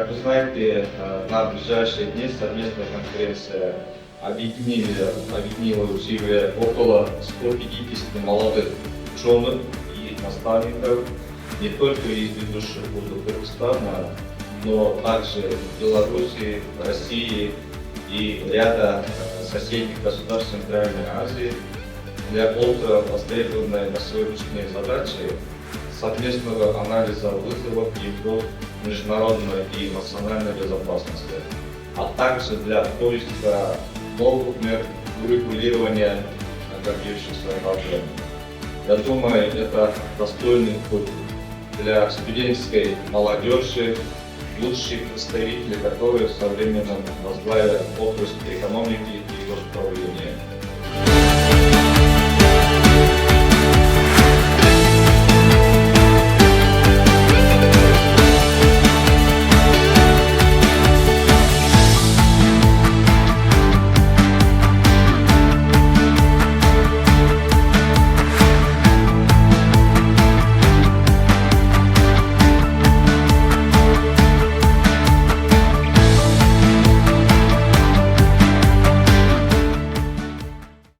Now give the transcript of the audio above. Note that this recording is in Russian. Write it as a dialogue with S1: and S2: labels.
S1: Как вы знаете, на ближайшие дни совместная конференция объединила усилия около 150 молодых ученых и наставников не только из ведущих вузов Кыргызстана, но также Беларуси, России и ряда соседних государств Центральной Азии для остро востребованной на сегодняшние задачи совместного анализа вызовов и угроз международной и национальной безопасности, а также для поиска новых мер урегулирования накопившихся проблем. Я думаю, это достойный путь для студенческой молодежи, лучшие представители, которые со временем возглавят отрасль экономики и госуправления.